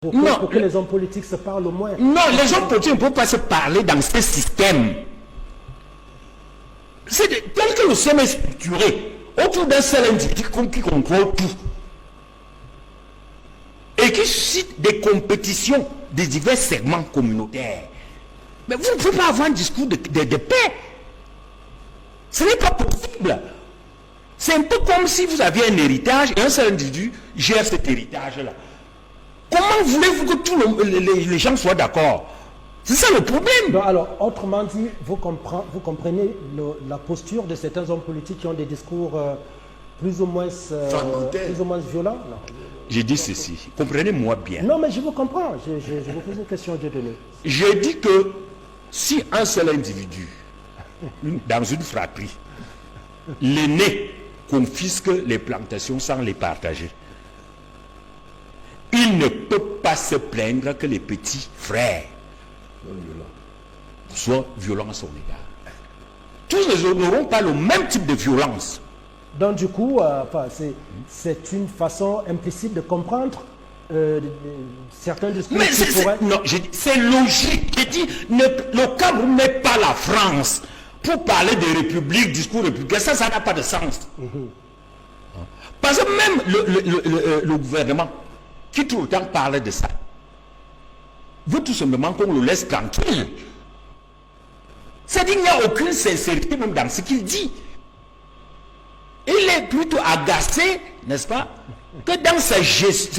Pour que les hommes politiques se parlent au moins. Non, les hommes politiques ne peuvent pas se parler dans ce système. Tel que le système est structuré, autour d'un seul individu qui contrôle tout. Et qui suscite des compétitions des divers segments communautaires. Mais vous ne pouvez pas avoir un discours de paix. Ce n'est pas possible. C'est un peu comme si vous aviez un héritage et un seul individu gère cet héritage-là. Comment voulez-vous que tous les gens soient d'accord? C'est ça le problème. Donc, alors, autrement dit, vous comprenez la posture de certains hommes politiques qui ont des discours plus ou moins violents? Non. J'ai dit ceci, comprenez-moi bien. Non, mais je vous comprends. Je vous pose une question, Dieu donné. J'ai dit que si un seul individu, dans une fratrie, l'aîné confisque les plantations sans les partager, il ne peut pas se plaindre que les petits frères soient violents à son égard. Tous les autres n'auront pas le même type de violence. Donc du coup, c'est une façon implicite de comprendre certains discours. Mais c'est logique. J'ai dit, le Cameroun n'est pas la France. Pour parler de république, discours républicain, ça n'a pas de sens. Parce que même le gouvernement, qui tout le temps parlait de ça, veut tout simplement qu'on le laisse tranquille. C'est-à-dire qu'il n'y a aucune sincérité même dans ce qu'il dit. Il est plutôt agacé, n'est-ce pas, que dans sa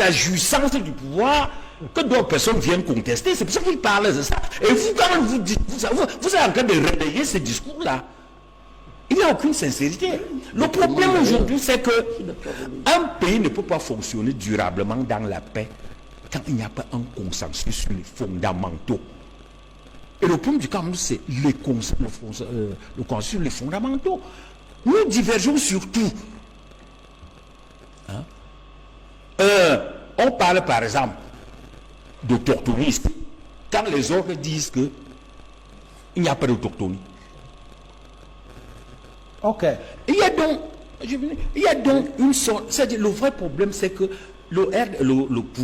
jouissance du pouvoir, que d'autres personnes viennent contester. C'est pour ça qu'il parle de ça. Et vous, quand vous dites, vous êtes en train de relayer ce discours-là. Il n'y a aucune sincérité. Le problème aujourd'hui, c'est qu'un pays ne peut pas fonctionner durablement dans la paix quand il n'y a pas un consensus sur les fondamentaux. Et le problème du Cameroun, c'est le consensus sur les fondamentaux. Nous divergeons sur tout. On parle par exemple d'autochtonisme. Quand les autres disent qu'il n'y a pas d'autochtonie. Ok. Il y a donc une sorte. C'est-à-dire, le vrai problème, c'est que le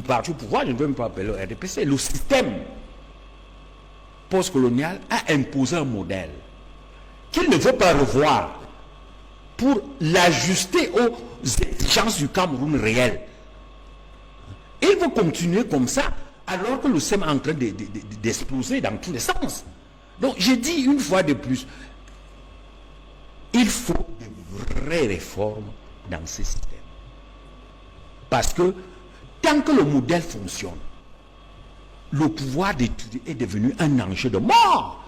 parti au pouvoir, je ne veux même pas appeler le RDPC, le système postcolonial a imposé un modèle qu'il ne veut pas revoir pour l'ajuster aux exigences du Cameroun réel. Il veut continuer comme ça, alors que le système est en train d'exploser dans tous les sens. Donc, j'ai dit une fois de plus, il faut de vraies réformes dans ce système. Parce que, tant que le modèle fonctionne, le pouvoir d'étudier est devenu un enjeu de mort.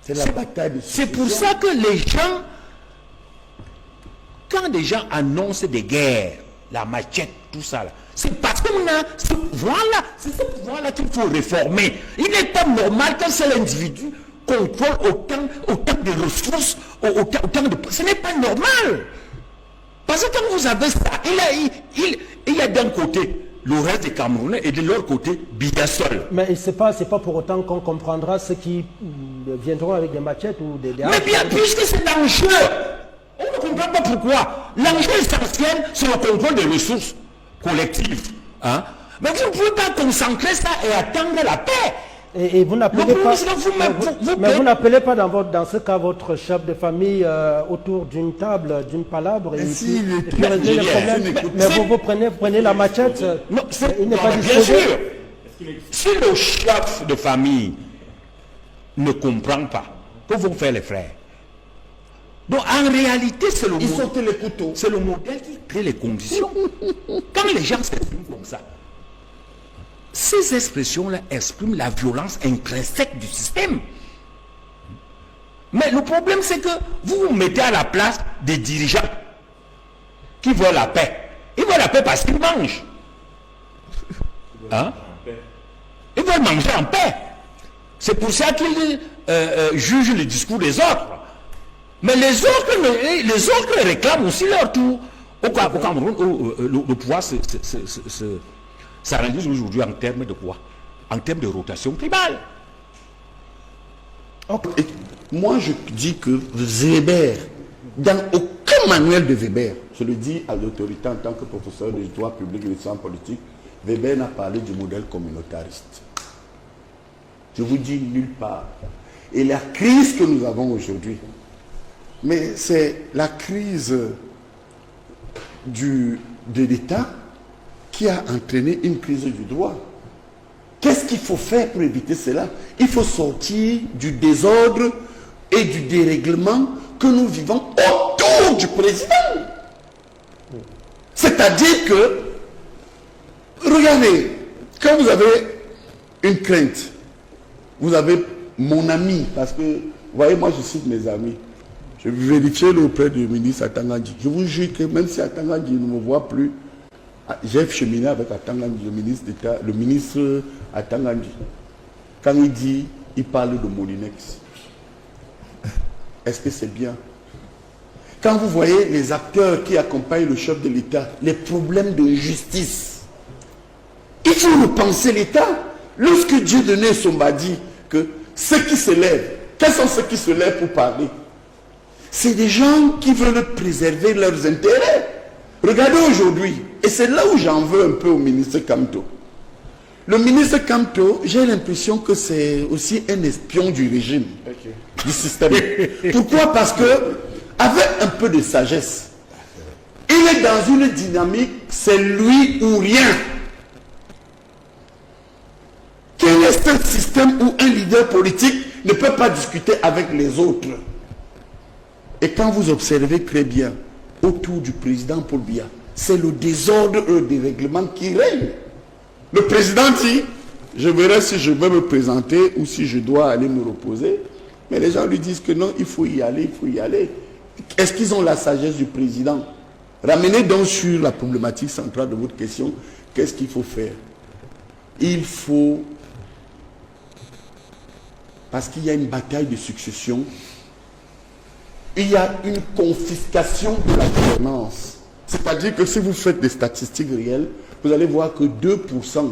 C'est pour ça que les gens, quand des gens annoncent des guerres, la machette, tout ça, c'est parce qu'on a ce pouvoir-là, c'est ce pouvoir-là qu'il faut réformer. Il n'est pas normal qu'un seul individu contrôle autant de ressources, autant de... Ce n'est pas normal. Parce que quand vous avez ça, il y a d'un côté le reste des Camerounais et de l'autre côté, Biya seul. Mais c'est pas pour autant qu'on comprendra ceux qui viendront avec des machettes ou des Mais bien, puisque c'est l'enjeu, on ne comprend pas pourquoi. L'enjeu essentiel, c'est le contrôle des ressources collectives. Hein? Mais vous ne pouvez pas concentrer ça et attendre la paix. Et vous n'appelez pas, vous n'appelez pas dans ce cas votre chef de famille autour d'une table, d'une palabre et puis régler les problèmes. Mais vous prenez la machette, il n'est pas disposé. Bien sûr. Si le chef de famille ne comprend pas, que vont faire les frères? Donc en réalité, c'est le modèle qui crée les conditions. Quand les gens s'expriment comme ça, ces expressions-là expriment la violence intrinsèque du système. Mais le problème, c'est que vous vous mettez à la place des dirigeants qui veulent la paix. Ils veulent la paix parce qu'ils mangent. Hein? Ils veulent manger en paix. C'est pour ça qu'ils jugent le discours des autres. Mais les autres réclament aussi leur tour. Au Cameroun, le pouvoir ça réalise aujourd'hui en termes de quoi? En termes de rotation tribale. Okay. Moi, je dis que Weber, dans aucun manuel de Weber, je le dis à l'autorité en tant que professeur de droit public et de sciences politiques, Weber n'a parlé du modèle communautariste. Je vous dis nulle part. Et la crise que nous avons aujourd'hui, mais c'est la crise de l'État qui a entraîné une crise du droit. Qu'est-ce qu'il faut faire pour éviter cela? Il faut sortir du désordre et du dérèglement que nous vivons autour du président. C'est-à-dire que, regardez, quand vous avez une crainte, vous avez mon ami, parce que, vous voyez, moi je cite mes amis. Je vérifiais auprès du ministre Atangandji. Je vous jure que même si Atangandji ne me voit plus, j'ai cheminé avec Atangandji, le ministre Atangandji. Quand il dit, il parle de Molinex. Est-ce que c'est bien? Quand vous voyez les acteurs qui accompagnent le chef de l'État, les problèmes de justice, il faut repenser l'État. Lorsque Dieu donnait Somba dit que ceux qui se lèvent, quels sont ceux qui se lèvent pour parler? C'est des gens qui veulent préserver leurs intérêts. Regardez aujourd'hui, et c'est là où j'en veux un peu au ministre Kamto. Le ministre Kamto, j'ai l'impression que c'est aussi un espion du régime, du système. Pourquoi? Parce que, avec un peu de sagesse, il est dans une dynamique, c'est lui ou rien. Quel est un système où un leader politique ne peut pas discuter avec les autres? Et quand vous observez très bien, autour du président Paul Biya, c'est le désordre et le dérèglement qui règne. Le président dit, je verrai si je vais me présenter ou si je dois aller me reposer. Mais les gens lui disent que non, il faut y aller, il faut y aller. Est-ce qu'ils ont la sagesse du président? Ramenez donc sur la problématique centrale de votre question. Qu'est-ce qu'il faut faire? Il faut, parce qu'il y a une bataille de succession, il y a une confiscation de la gouvernance. C'est-à-dire que si vous faites des statistiques réelles, vous allez voir que 2%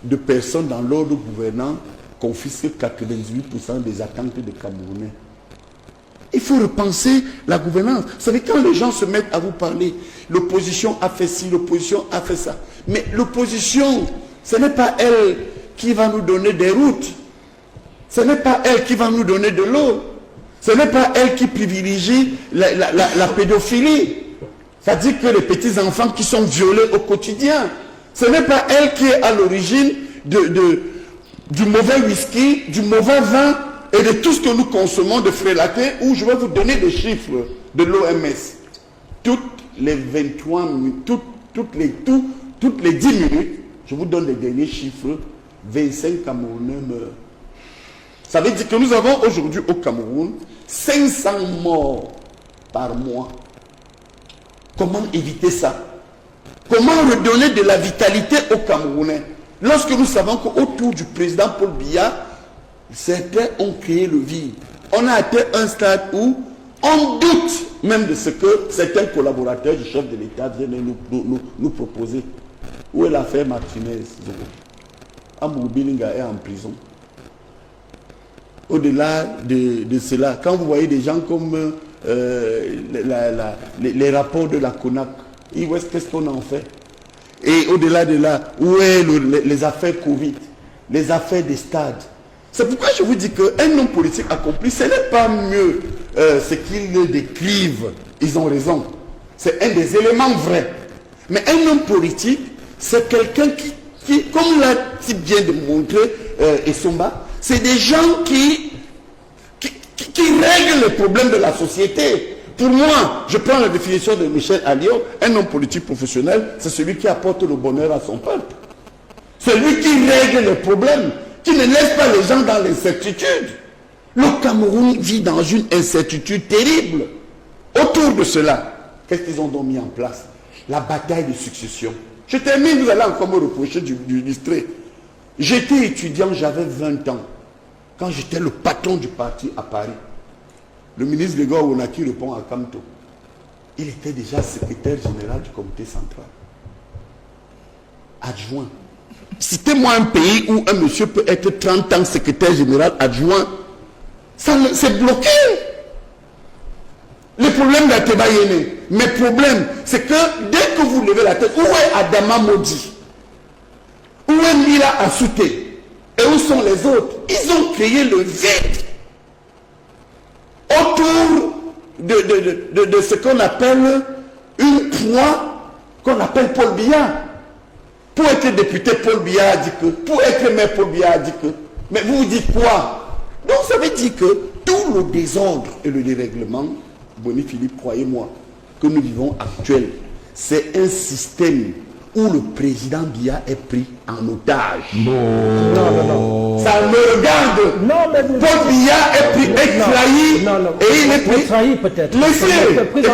de personnes dans l'ordre gouvernant confisquent 98% des attentes des Camerounais. Il faut repenser la gouvernance. Vous savez, quand les gens se mettent à vous parler, l'opposition a fait ci, l'opposition a fait ça. Mais l'opposition, ce n'est pas elle qui va nous donner des routes. Ce n'est pas elle qui va nous donner de l'eau. Ce n'est pas elle qui privilégie la pédophilie. C'est-à-dire que les petits-enfants qui sont violés au quotidien. Ce n'est pas elle qui est à l'origine du mauvais whisky, du mauvais vin et de tout ce que nous consommons de frélatés, où je vais vous donner des chiffres de l'OMS. Toutes les 23 minutes, toutes les 10 minutes, je vous donne les derniers chiffres, 25 Camerounais meurent. Ça veut dire que nous avons aujourd'hui au Cameroun 500 morts par mois. Comment éviter ça? Comment redonner de la vitalité aux Camerounais? Lorsque nous savons qu'autour du président Paul Biya, certains ont créé le vide. On a atteint un stade où on doute même de ce que certains collaborateurs du chef de l'État viennent nous proposer. Où est l'affaire Martinez? Amour Bilinga est en prison. Au-delà de cela, quand vous voyez des gens comme les rapports de la CONAC, qu'est-ce qu'on en fait? Et au-delà de là, où est les affaires Covid, les affaires des stades? C'est pourquoi je vous dis qu'un homme politique accompli, ce n'est pas mieux ce qu'ils décrivent. Ils ont raison. C'est un des éléments vrais. Mais un homme politique, c'est quelqu'un qui comme l'a si bien démontré Essomba, c'est des gens qui règlent les problèmes de la société. Pour moi, je prends la définition de Michel Alliot, un homme politique professionnel, c'est celui qui apporte le bonheur à son peuple. Celui qui règle les problèmes, qui ne laisse pas les gens dans l'incertitude. Le Cameroun vit dans une incertitude terrible. Autour de cela, qu'est-ce qu'ils ont donc mis en place? La bataille de succession. Je termine, vous allez encore me reprocher d'illustrer. J'étais étudiant, j'avais 20 ans. Quand j'étais le patron du parti à Paris, le ministre Grégoire Onaki répond à Kamto. Il était déjà secrétaire général du comité central. Adjoint. Citez-moi un pays où un monsieur peut être 30 ans secrétaire général adjoint. C'est bloqué. Le problème d'Ateba Yéné, mes problèmes, c'est que dès que vous levez la tête, où est Adama Modi? Kabila a sauté. Et où sont les autres? Ils ont créé le vide autour de ce qu'on appelle une proie qu'on appelle Paul Biya. Pour être député, Paul Biya a dit que, pour être maire, Paul Biya a dit que, mais vous dites quoi? Donc ça veut dire que tout le désordre et le dérèglement, Boni Philippe, croyez-moi, que nous vivons actuel, c'est un système où le président Biya est pris en otage. Non. Ça me regarde. Non, mais vous... Paul Biya est pris, est trahi, et il est pris. Trahi peut-être. Laissez, écoutez,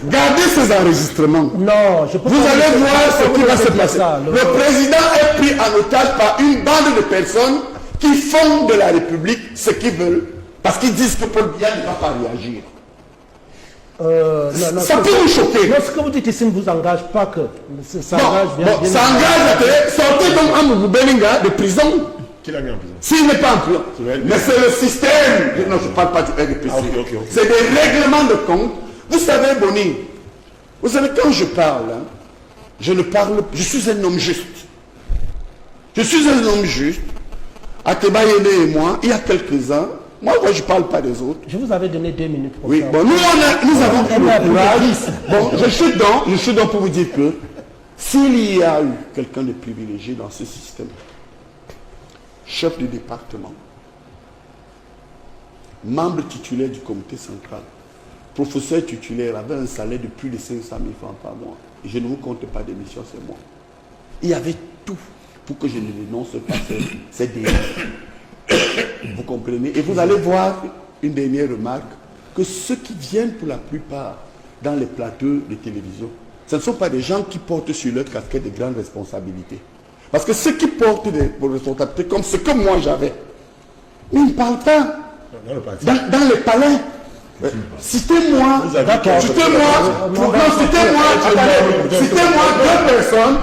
gardez ces enregistrements. Non, je peux Vous pas allez voir ce qui va se passer. Ça, le président est pris en otage par une bande de personnes qui font de la République ce qu'ils veulent, parce qu'ils disent que Paul Biya ne va pas réagir. Non, ça peut vous choquer. Non, ce que vous dites ici ne vous engage pas que. Ça engage bien. Ça engage, sortez donc Amoubou Belinga de prison. Qui l'a mis en prison? S'il n'est pas en prison. Mais c'est le système. Non, je ne parle pas du RDPC. Okay. C'est des règlements de compte. Vous savez, Boni, vous savez, quand je parle, hein, je suis un homme juste. Je suis un homme juste. Ateba Yene et moi, il y a quelques ans, moi je ne parle pas des autres. Je vous avais donné 2 minutes pour oui, ça. Bon, nous avons eu le courage. Bon, je suis donc pour vous dire que s'il y a eu quelqu'un de privilégié dans ce système, chef de département, membre titulaire du comité central, professeur titulaire, avait un salaire de plus de 500 000 francs par mois. Et je ne vous compte pas d'émission, c'est moi. Il y avait tout pour que je ne dénonce pas ces dérives. Vous comprenez? Et vous allez voir une dernière remarque, que ceux qui viennent pour la plupart dans les plateaux de télévision, ce ne sont pas des gens qui portent sur leur casquette de grandes responsabilités. Parce que ceux qui portent des responsabilités comme ce que moi j'avais, ils ne parlent pas dans les palais. Citez-moi, citez-moi deux personnes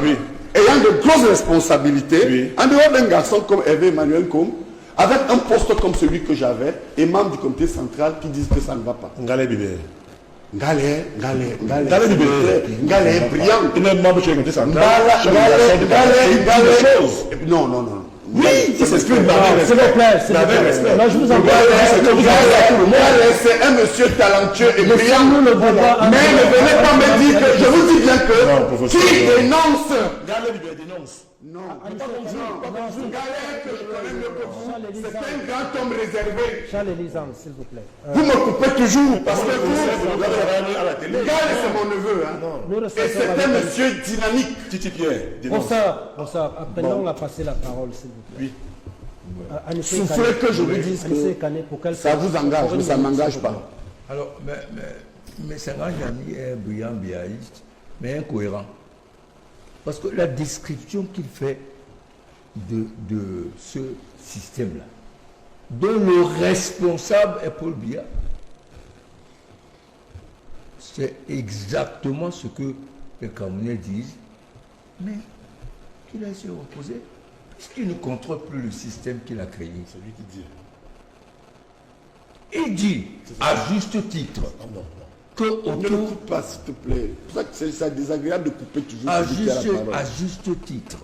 ayant de grosses responsabilités, en dehors d'un garçon comme Hervé Emmanuel Combe, avec un poste comme celui que j'avais, et membre du comité central qui disent que ça ne va pas. Ngalé Bibé. Ngalé est brillant. Il est membre du comité central. Non. Oui, il s'exprime. S'il vous plaît, non, je vous envoie. C'est un monsieur talentueux et brillant. Mais ne venez pas me dire que, je vous dis bien que, qui dénonce. Non, c'est un grand homme réservé. Charles Elisande, s'il vous plaît. Vous me coupez toujours parce que vous, Gale, c'est mon neveu. Hein. Et c'est un monsieur dynamique. Titi Pierre. Bonsoir. Apprenons à passer la parole, s'il vous plaît. Oui. Souffrez que je vous dise que ça vous engage, mais ça ne m'engage pas. Alors, mais c'est un ami brillant, biaïste, mais incohérent. Parce que la description qu'il fait de ce système-là, dont le responsable est Paul Biya, c'est exactement ce que les Camerounais disent, mais qu'il a essayé d'opposer, puisqu'il ne contrôle plus le système qu'il a créé. C'est lui qui dit. Il dit, à juste titre, que ne le coupe pas, s'il te plaît. C'est pour ça que c'est désagréable de couper toujours. À juste titre,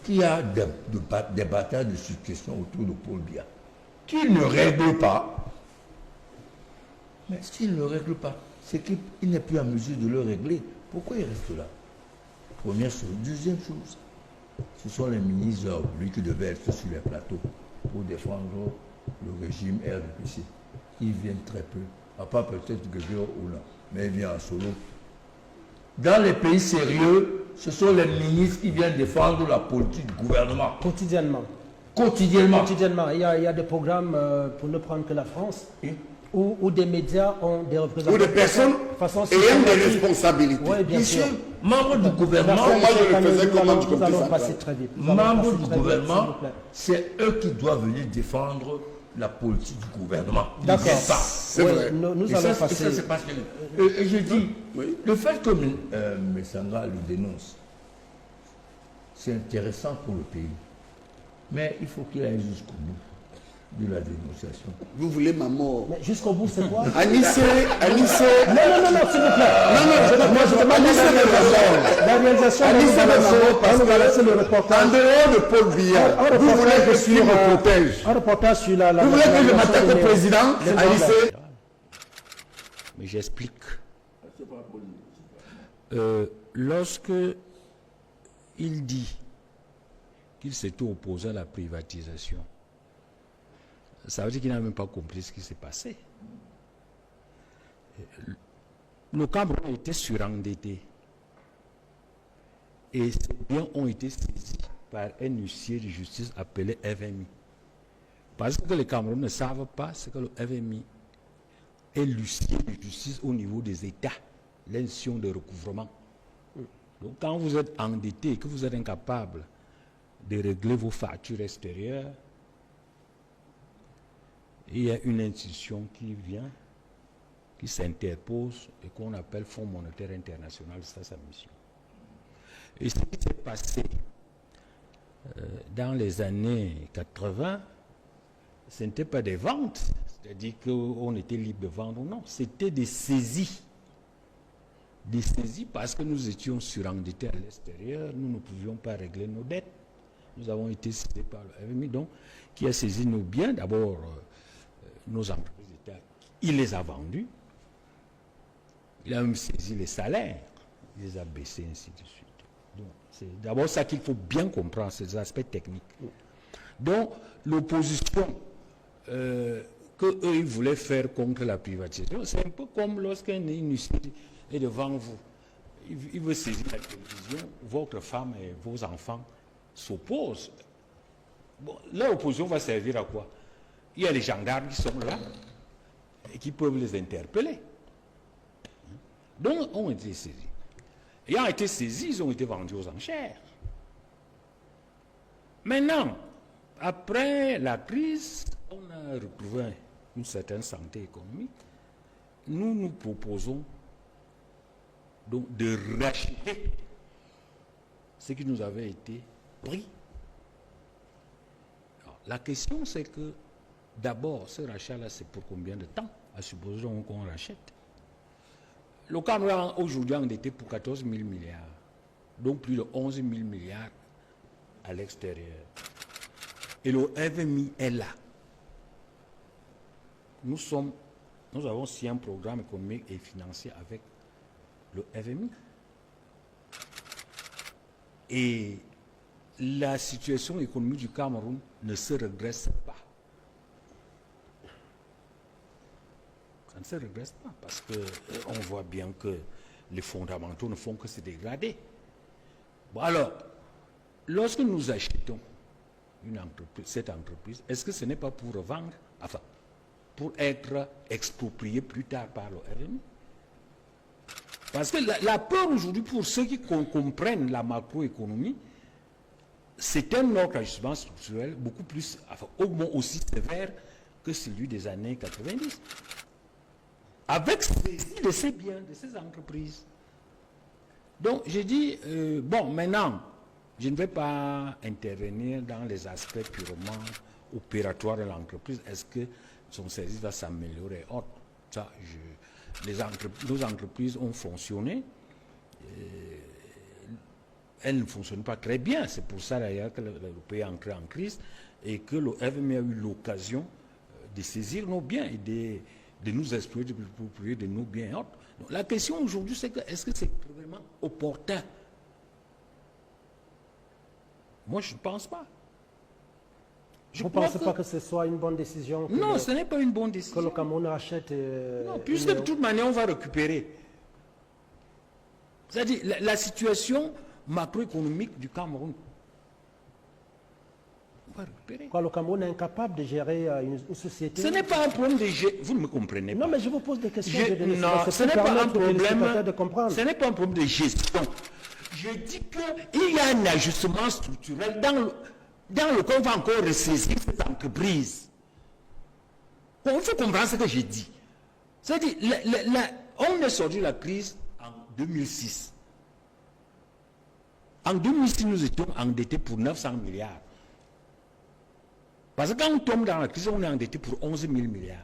qu'il y a des batailles de succession autour de Paul Biya, qu'il ne règle pas. Mais s'il ne le règle pas, c'est qu'il n'est plus en mesure de le régler. Pourquoi il reste là? Première chose. Deuxième chose, ce sont les ministres, lui qui devait être sur les plateaux pour défendre le régime RDPC. Ils viennent très peu. À part peut-être Guégueur ou là, mais il vient en solo. Dans les pays sérieux, ce sont les ministres qui viennent défendre la politique du gouvernement. Quotidiennement. Il y a des programmes, pour ne prendre que la France, où des médias ont des représentants. Ou des personnes ayant des responsabilités. Oui, bien sûr. Membres du gouvernement, membres du gouvernement, c'est eux qui doivent venir défendre la politique du gouvernement. D'accord. C'est vrai. Nous allons passer. Et je dis, le fait que Messanga le dénonce, c'est intéressant pour le pays. Mais il faut qu'il aille jusqu'au bout. de la dénonciation. Vous voulez ma mort? Mais jusqu'au bout, c'est quoi? Anissé. Non, s'il vous plaît. Moi, je demande la réalisation. On nous a laissé le reportage. En dehors de Paul Biya, vous voulez que je suis me protège? Un reportage sur la... Vous voulez que je m'attaque au président? Anissé. Mais j'explique. Lorsque il dit qu'il s'était opposé à la privatisation, ça veut dire qu'il n'a même pas compris ce qui s'est passé. Le Cameroun était surendetté. Et ces biens ont été saisis par un huissier de justice appelé FMI. Parce que les Camerounais ne savent pas ce que le FMI est l'huissier de justice au niveau des États, l'institution de recouvrement. Donc quand vous êtes endetté et que vous êtes incapable de régler vos factures extérieures, il y a une institution qui vient, qui s'interpose et qu'on appelle Fonds monétaire international, c'est sa mission. Et ce qui s'est passé dans les années 80, ce n'était pas des ventes, c'est-à-dire qu'on était libre de vendre ou non, c'était des saisies. Des saisies parce que nous étions surendettés à l'extérieur, nous ne pouvions pas régler nos dettes. Nous avons été saisis par le FMI, donc, qui a saisi nos biens, d'abord nos entreprises d'État, il les a vendus, il a même saisi les salaires, il les a baissés, ainsi de suite. Donc, c'est d'abord ça qu'il faut bien comprendre, ces aspects techniques. Donc, l'opposition qu'eux, ils voulaient faire contre la privatisation, c'est un peu comme lorsqu'un huissier est devant vous. Il veut saisir la télévision, votre femme et vos enfants s'opposent. Bon, l'opposition va servir à quoi? Il y a les gendarmes qui sont là et qui peuvent les interpeller. Donc, ont été saisis. Ayant été saisis, ils ont été vendus aux enchères. Maintenant, après la crise, on a retrouvé une certaine santé économique. Nous nous proposons donc de racheter ce qui nous avait été pris. Alors, la question, c'est que d'abord, ce rachat-là, c'est pour combien de temps? À supposons qu'on rachète. Le Cameroun aujourd'hui est endetté pour 14 000 milliards, donc plus de 11 000 milliards à l'extérieur. Et le FMI est là. Nous avons signé un programme économique et financier avec le FMI. Et la situation économique du Cameroun ne se redresse pas. Ça ne se regresse pas parce qu'on voit bien que les fondamentaux ne font que se dégrader. Bon alors, lorsque nous achetons cette entreprise, est-ce que ce n'est pas pour revendre, enfin, pour être exproprié plus tard par le FMI? Parce que la peur aujourd'hui, pour ceux qui comprennent la macroéconomie, c'est un autre ajustement structurel beaucoup plus, enfin, au moins aussi sévère que celui des années 90. Avec saisie de ces biens, de ces entreprises. Donc, j'ai dit, bon, maintenant, je ne vais pas intervenir dans les aspects purement opératoires de l'entreprise. Est-ce que son service va s'améliorer? Ça, nos entreprises ont fonctionné. Elles ne fonctionnent pas très bien. C'est pour ça, d'ailleurs, que le pays est entré en crise et que le FMI a eu l'occasion de saisir nos biens et de nous exploiter, de nous de nos biens et autres. Donc, la question aujourd'hui, c'est que est-ce que c'est vraiment opportun? Moi, je ne pense pas. Vous ne pensez pas que ce soit une bonne décision? Non, ce n'est pas une bonne décision. Que le Cameroun achète... non, puisque de toute manière, on va récupérer. C'est-à-dire, la situation macroéconomique du Cameroun, on va récupérer. Quoi, le Cameroun est incapable de gérer une société? Ce n'est pas un problème de gérer. Vous ne me comprenez pas. Non, mais je vous pose des questions. Non, ce n'est pas un problème. De comprendre. Ce n'est pas un problème de gestion. Je dis qu'il y a un ajustement structurel dans lequel on va encore ressaisir cette entreprise. Il faut comprendre ce que j'ai dit. C'est-à-dire, on est sorti de la crise en 2006. En 2006, nous étions endettés pour 900 milliards. Parce que quand on tombe dans la crise, on est endetté pour 11 000 milliards.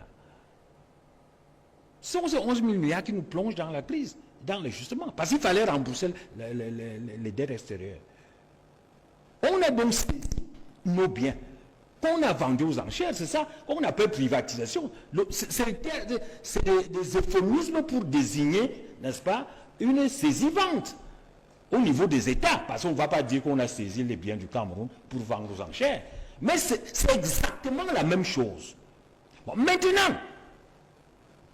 Ce sont ces 11 000 milliards qui nous plongent dans la crise, dans le justement. Parce qu'il fallait rembourser les dettes extérieures. On a donc saisi nos biens qu'on a vendus aux enchères, c'est ça qu'on appelle privatisation. C'est des euphémismes pour désigner, n'est-ce pas, une saisie-vente au niveau des États. Parce qu'on ne va pas dire qu'on a saisi les biens du Cameroun pour vendre aux enchères. Mais c'est exactement la même chose. Bon, maintenant,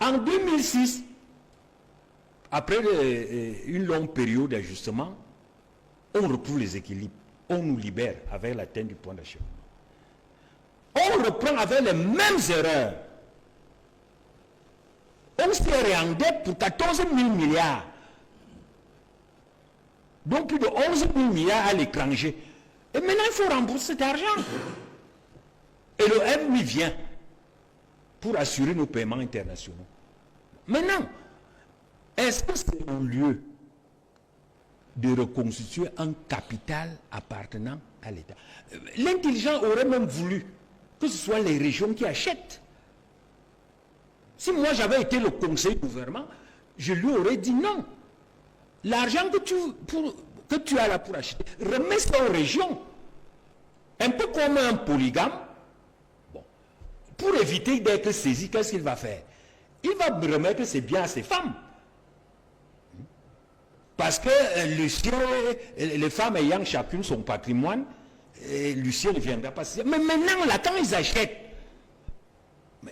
en 2006, après une longue période d'ajustement, on retrouve les équilibres. On nous libère avec l'atteinte du point d'achat. On reprend avec les mêmes erreurs. On s'est réendette pour 14 000 milliards. Donc plus de 11 000 milliards à l'étranger. Et maintenant, il faut rembourser cet argent. Et le FMI vient pour assurer nos paiements internationaux. Maintenant, est-ce que c'est au lieu de reconstituer un capital appartenant à l'État? L'intelligent aurait même voulu que ce soit les régions qui achètent. Si moi j'avais été le conseiller du gouvernement, je lui aurais dit non. L'argent que tu as là pour acheter, remets ça aux régions. Un peu comme un polygame. Bon. Pour éviter d'être saisi, qu'est-ce qu'il va faire? Il va remettre ses biens à ses femmes. Parce que Lucien, les femmes ayant chacune son patrimoine, Lucien ne viendra pas. Mais maintenant, là, quand ils achètent,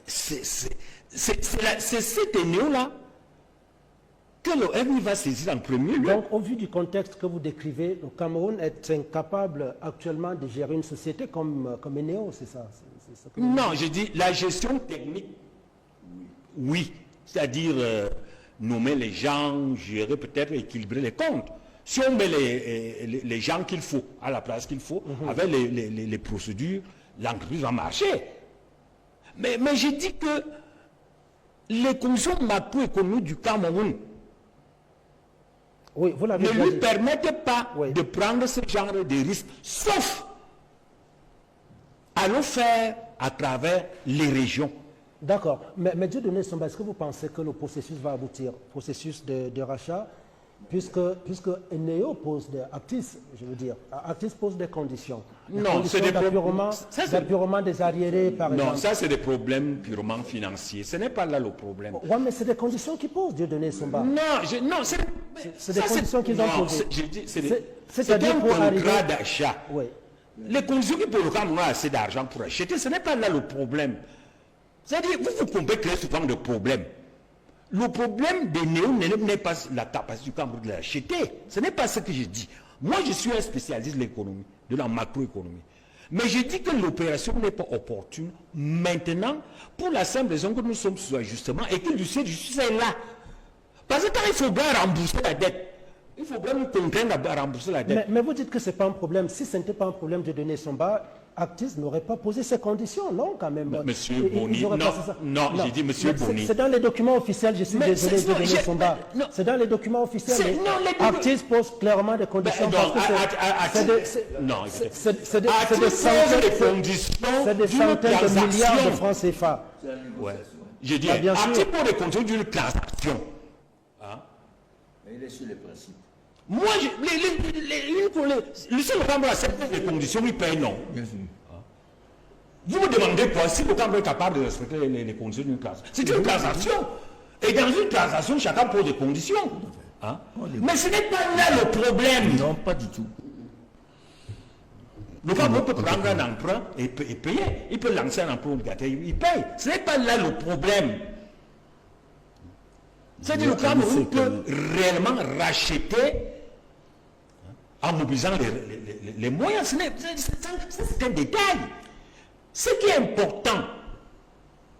c'est cet néo-là que le FMI va saisir en premier lieu. Donc, au vu du contexte que vous décrivez, le Cameroun est incapable actuellement de gérer une société comme Eneo, c'est ça? Non, je dis la gestion technique, oui. C'est-à-dire nommer les gens, gérer peut-être, équilibrer les comptes. Si on met les gens qu'il faut, à la place qu'il faut, avec les procédures, l'entreprise va marcher. Mais je dis que les conditions macroéconomiques du Cameroun oui, vous l'avez ne lui dit. permettent pas de prendre ce genre de risques, sauf à le faire à travers les régions. D'accord. Mais Dieudonné Somba, est-ce que vous pensez que le processus va aboutir, processus de rachat, puisque Eneo pose Actis, je veux dire, Actis pose des conditions. Non, c'est des d'apurement des arriérés, par exemple. Non, ça c'est des problèmes purement financiers. Ce n'est pas là le problème. Oui, mais c'est des conditions qu'ils posent, Dieudonné Somba. Non, c'est des conditions qu'ils ont posées. C'est un contrat d'achat. Oui. Les conditions qui pour le Cameroun a assez d'argent pour acheter, ce n'est pas là le problème. C'est-à-dire, vous pouvez créer souvent de problèmes. Le problème des néo n'est pas la capacité du Cameroun de l'acheter. Ce n'est pas ce que je dis. Moi, je suis un spécialiste de l'économie, de la macroéconomie. Mais je dis que l'opération n'est pas opportune maintenant pour la simple raison que nous sommes sous ajustement et que l'huissier de justice est là. Parce que quand il faut bien rembourser la dette, il faut bien nous contraindre à rembourser la dette. Mais vous dites que ce n'est pas un problème. Si ce n'était pas un problème de donner son bas, Actis n'aurait pas posé ces conditions, non, quand même. Monsieur Boni, non, j'ai dit Monsieur Boni. C'est dans les documents officiels, je suis désolé de donner son bas. C'est dans les documents officiels. Actis pose clairement des conditions. C'est des centaines de milliards de francs CFA. J'ai dit, Actis pose des conditions d'une transaction. Mais il est sur les principes. Moi, le seul Cameroun accepte les conditions, il paye non. Bien sûr. Vous me demandez quoi si le Cameroun est capable de respecter les conditions d'une transaction? C'est une transaction. Et dans une transaction, chacun pose des conditions. Hein? Mais ce n'est pas là le problème. Non, pas du tout. Le Cameroun peut prendre un emprunt et payer. Il peut lancer un emprunt obligataire, il paye. Ce n'est pas là le problème. C'est-à-dire que le Cameroun peut réellement racheter en mobilisant les moyens. C'est un détail. Ce qui est important,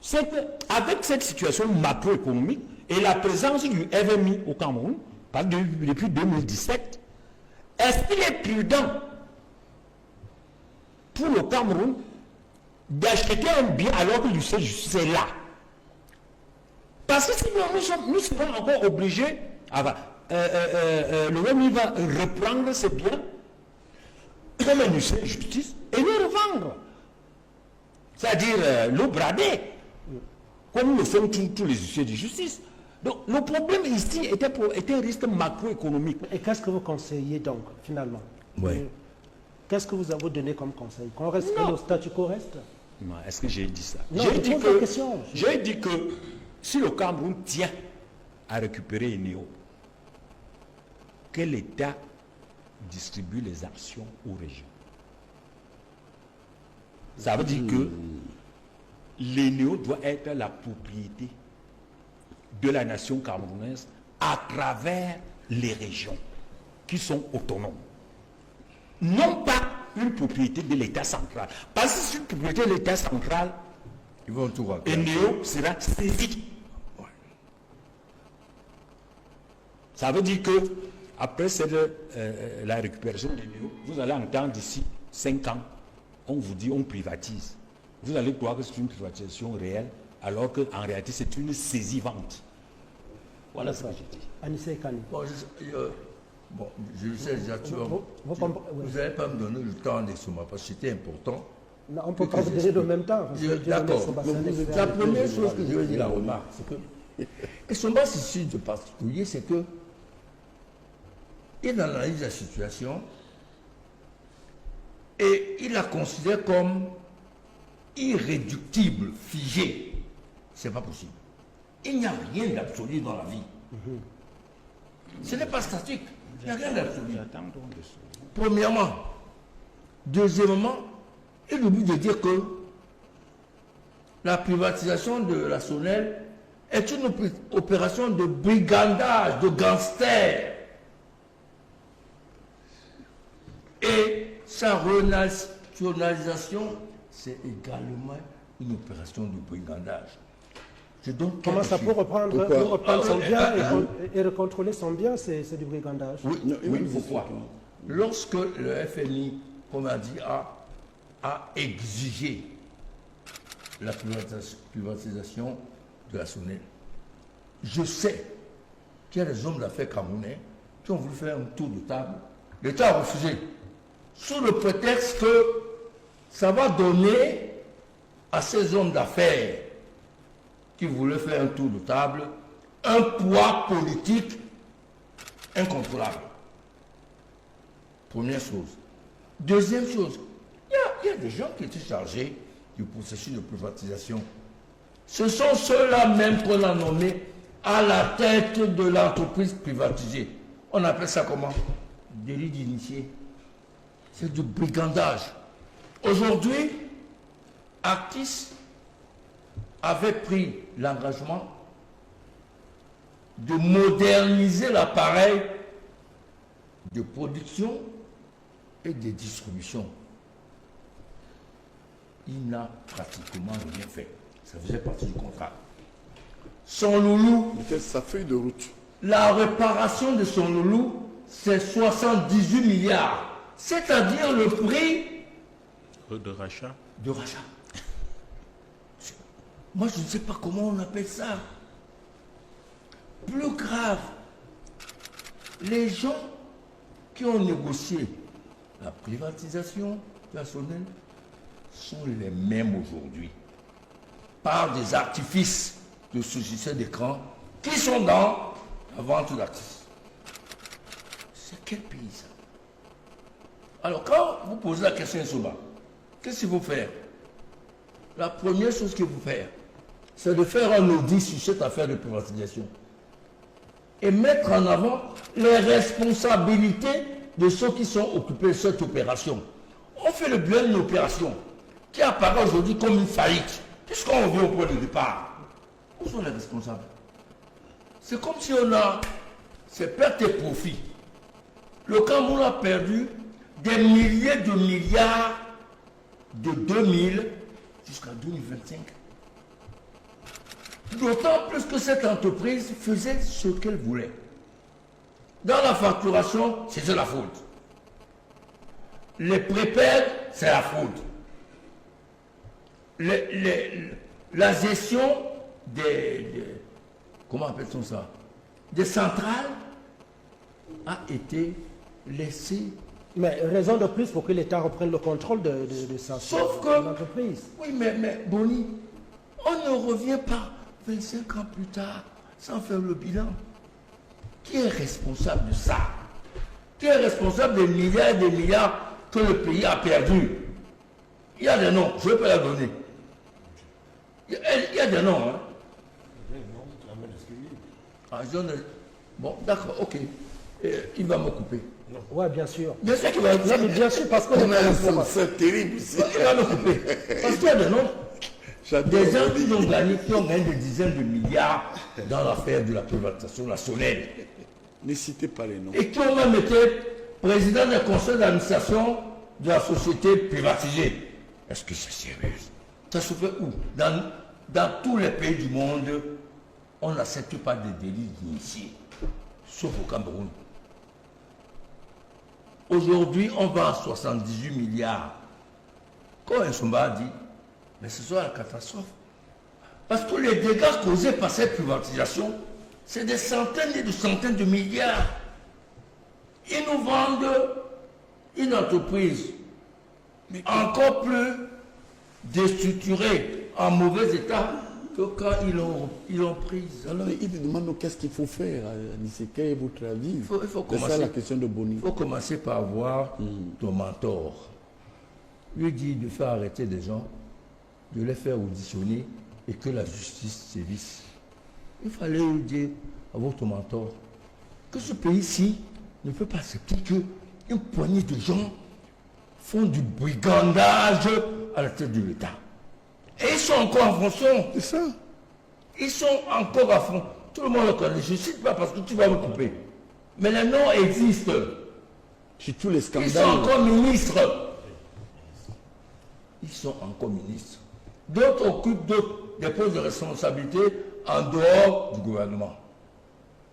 c'est qu'avec cette situation macroéconomique et la présence du FMI au Cameroun, depuis 2017, est-ce qu'il est prudent pour le Cameroun d'acheter un bien alors que l'huissier de justice est là? Parce que sinon, nous serons encore obligés, le FMI va reprendre ses biens comme un huissier de justice et les revendre. C'est-à-dire l'eau bradée, comme le font tous les huissiers de justice. Donc le problème ici était un risque macroéconomique. Et qu'est-ce que vous conseillez donc, finalement? Oui. Qu'est-ce que vous avez donné comme conseil? Qu'on reste, que le statu quo reste? Non, est-ce que j'ai dit ça? Non, J'ai dit que si le Cameroun tient à récupérer Eneo, que l'État distribue les actions aux régions. Ça veut dire que l'Eneo doit être la propriété de la nation camerounaise à travers les régions qui sont autonomes. Non pas une propriété de l'État central. Parce que c'est une propriété de l'État central, Ils vont tout raconter. Eneo sera saisi. Ça veut dire que après la récupération de Eneo, vous allez entendre d'ici 5 ans, on vous dit on privatise. Vous allez croire que c'est une privatisation réelle, alors qu'en réalité c'est une saisie-vente. Voilà ce que j'ai dit. Anissé Kani. Bon, je le sais déjà, vous n'allez pas me donner le temps d'exprimer parce que c'était important. Non, on ne peut pas vous donner le même temps. D'accord. La première chose que je veux dire, la remarque, c'est que et son bas ici de particulier, c'est que il analyse la situation et il la considère comme irréductible, figée. C'est pas possible. Il n'y a rien d'absolu dans la vie. Ce n'est pas statique. Il n'y a rien d'absolu. Premièrement. Deuxièmement, il oublie de dire que la privatisation de la SONEL est une opération de brigandage, de gangsters. Et sa renationalisation, c'est également une opération de brigandage. Comment ça peut reprendre son bien et recontrôler son bien, c'est du brigandage? Oui, pourquoi? Lorsque le FMI, comme a dit, a exigé la privatisation de la SONEL, je sais qu'il y a des hommes d'affaires camerounais qui ont voulu faire un tour de table. L'État a refusé, sous le prétexte que ça va donner à ces hommes d'affaires qui voulaient faire un tour de table un poids politique incontrôlable. Première chose. Deuxième chose, il y a des gens qui étaient chargés du processus de privatisation. Ce sont ceux-là même qu'on a nommés à la tête de l'entreprise privatisée. On appelle ça comment? Délit d'initié. C'est du brigandage. Aujourd'hui, Actis avait pris l'engagement de moderniser l'appareil de production et de distribution. Il n'a pratiquement rien fait. Ça faisait partie du contrat. Son loulou, sa feuille de route. la réparation de son loulou, c'est 78 milliards. C'est-à-dire le prix de rachat. De rachat. Moi, je ne sais pas comment on appelle ça. Plus grave, les gens qui ont négocié la privatisation de la SONEL sont les mêmes aujourd'hui, par des artifices de sous-système d'écran qui sont dans la vente d'actifs. C'est quel pays ça? Alors, quand vous posez la question Soba, qu'est-ce qu'il faut faire? La première chose qu'il faut faire, c'est de faire un audit sur cette affaire de privatisation et mettre en avant les responsabilités de ceux qui sont occupés de cette opération. On fait le bilan d'une opération qui apparaît aujourd'hui comme une faillite, puisqu'on revient au point de départ. Où sont les responsables? C'est comme si on a ces pertes et profits. Le Cameroun a perdu des milliers de milliards de 2000 jusqu'à 2025. D'autant plus que cette entreprise faisait ce qu'elle voulait. Dans la facturation, c'était la faute. Les prépaies, c'est la faute. La gestion comment appelle-t-on ça? Des centrales a été laissée Mais raison de plus pour que l'État reprenne le contrôle de sa Sauf que, entreprise. Oui, mais Boni, on ne revient pas 25 ans plus tard sans faire le bilan. Qui est responsable de ça? Qui est responsable des milliards et des milliards que le pays a perdus? Il y a des noms, je ne vais pas la donner. Il y a des noms. Hein. Ah, bon, d'accord, ok. Il va me couper. Oui, bien sûr. Bien sûr qu'il va me couper. Non, mais bien sûr, parce que C'est terrible ici. Il va me couper. Parce qu'il y a des noms. Des gens qui ont gagné des dizaines de milliards dans l'affaire de la privatisation nationale. Ne citez pas les noms. Et qui ont même été président du conseil d'administration de la société privatisée. Est-ce que c'est sérieux? Ça se fait où? Dans tous les pays du monde, on n'accepte pas des délits d'initiés, sauf au Cameroun. Aujourd'hui, on va à 78 milliards. Quand Nsomba a dit, mais ce sera la catastrophe. Parce que les dégâts causés par cette privatisation, c'est des centaines et des centaines de milliards. Ils nous vendent une entreprise encore plus déstructurée, en mauvais état, que quand ils l'ont prise. Alors, il te demande qu'est-ce qu'il faut faire, Anissé, quel est votre avis? Il faut C'est ça la question de Boni. Il faut commencer par voir ton mentor. Lui dire de faire arrêter des gens, de les faire auditionner et que la justice sévisse. Il fallait lui dire à votre mentor que ce pays-ci ne peut pas accepter qu'une poignée de gens font du brigandage à la tête de l'État. Et ils sont encore en fonction. C'est ça. Ils sont encore à fond. Tout le monde le connaît. Je ne cite pas parce que tu vas me couper. Mais les noms existent. Sur tous les scandales. Ils sont encore ministres. Ils sont encore ministres. D'autres occupent des postes de responsabilité en dehors du gouvernement.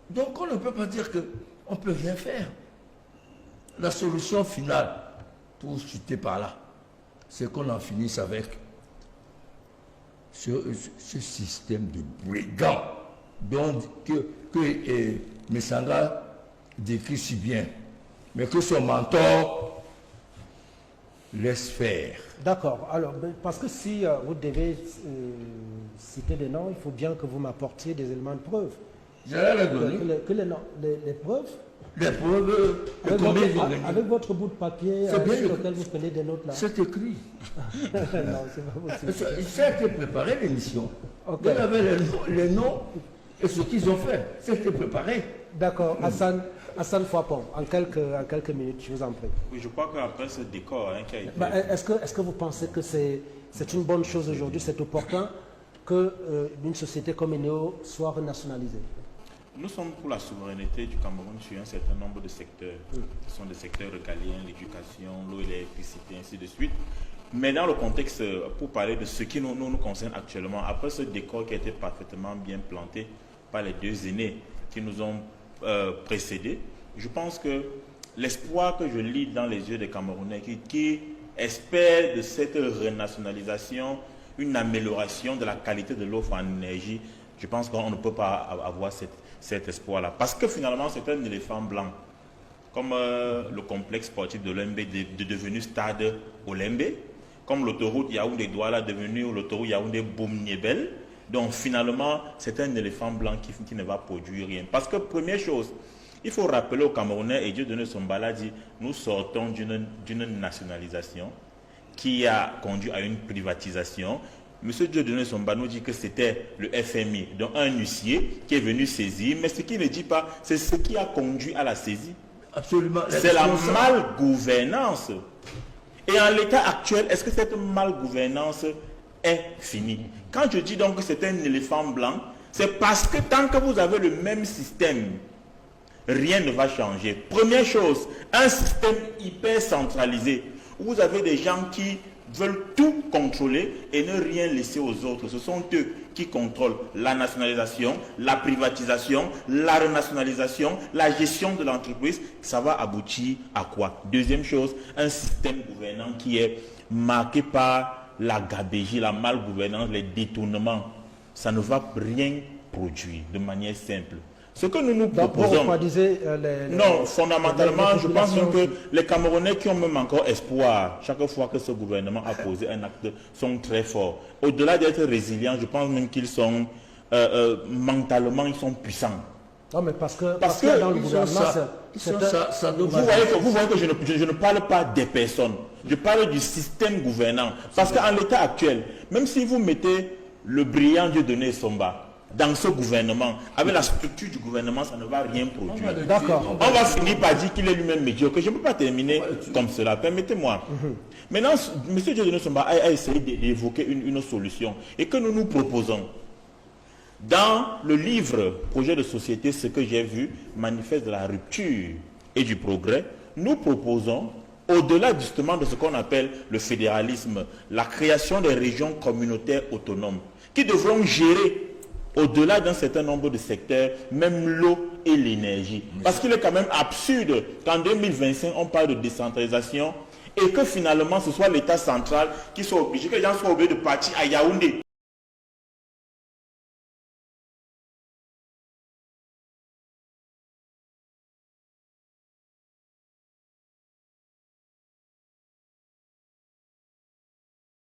Donc on ne peut pas dire qu'on ne peut rien faire. La solution finale, pour chuter par là, c'est qu'on en finisse avec ce système de brigands que Messanga décrit si bien, mais que son mentor laisse faire. D'accord. Alors, parce que si vous devez citer des noms, il faut bien que vous m'apportiez des éléments de preuve. J'allais les donner. Les preuves. Les preuves. Avec votre bout de papier sur lequel vous prenez des notes là. C'est écrit. Non, c'est pas possible. Ça a été préparé l'émission. Okay. Vous avez les noms et ce qu'ils ont fait. C'était préparé. D'accord. Hassan Fouapon, en quelques minutes, je vous en prie. Oui, je crois qu'après ce décor qui a été... Est-ce que vous pensez que c'est une bonne chose aujourd'hui, c'est opportun qu'une société comme Eneo soit renationalisée? Nous sommes pour la souveraineté du Cameroun sur un certain nombre de secteurs. Ce sont des secteurs régaliens, l'éducation, l'eau et l'électricité, ainsi de suite. Mais dans le contexte, pour parler de ce qui nous concerne actuellement, après ce décor qui a été parfaitement bien planté par les deux aînés qui nous ont précédés, je pense que l'espoir que je lis dans les yeux des Camerounais qui espèrent de cette renationalisation une amélioration de la qualité de l'offre en énergie, je pense qu'on ne peut pas avoir cet espoir-là. Parce que finalement, c'est un éléphant blanc. Comme le complexe sportif de l'Olembe est devenu stade Olembe, comme l'autoroute Yaoundé-Douala est devenue l'autoroute Yaoundé-Boum-Niébel. Donc finalement, c'est un éléphant blanc qui ne va produire rien. Parce que première chose, il faut rappeler aux Camerounais, et Dieudonné Sombala dit, nous sortons d'une nationalisation qui a conduit à une privatisation. Monsieur Dieudonné Sombala nous dit que c'était le FMI, donc un huissier qui est venu saisir, mais ce qu'il ne dit pas, c'est ce qui a conduit à la saisie. Absolument. C'est la malgouvernance. Et en l'état actuel, est-ce que cette malgouvernance est finie? Quand je dis donc que c'est un éléphant blanc, c'est parce que tant que vous avez le même système, rien ne va changer. Première chose, un système hyper centralisé, où vous avez des gens qui veulent tout contrôler et ne rien laisser aux autres. Ce sont eux qui contrôlent la nationalisation, la privatisation, la renationalisation, la gestion de l'entreprise. Ça va aboutir à quoi? Deuxième chose, un système gouvernant qui est marqué par la gabégie, la malgouvernance, les détournements. Ça ne va rien produire de manière simple. Ce que nous Donc, vous proposons... refroidissez Non, fondamentalement, les je pense même populations que les Camerounais qui ont même encore espoir, chaque fois que ce gouvernement a posé un acte, sont très forts. Au-delà d'être résilients, je pense même qu'ils sont, mentalement, ils sont puissants. Non, mais parce que dans le gouvernement, Vous voyez que je ne parle pas des personnes, je parle du système gouvernant. Parce qu'en l'état actuel, même si vous mettez le brillant Dieudonné Somba dans ce gouvernement, avec la structure du gouvernement, ça ne va rien produire. D'accord. On va finir par dire qu'il est lui-même médiocre. Je ne peux pas terminer comme cela, permettez-moi. Maintenant, M. Dieudonné Somba a essayé d'évoquer une solution et que nous nous proposons. Dans le livre Projet de société, ce que j'ai vu, manifeste de la rupture et du progrès, nous proposons, au-delà justement de ce qu'on appelle le fédéralisme, la création des régions communautaires autonomes qui devront gérer au-delà d'un certain nombre de secteurs, même l'eau et l'énergie. Parce qu'il est quand même absurde qu'en 2025, on parle de décentralisation et que finalement ce soit l'État central qui soit obligé, que les gens soient obligés de partir à Yaoundé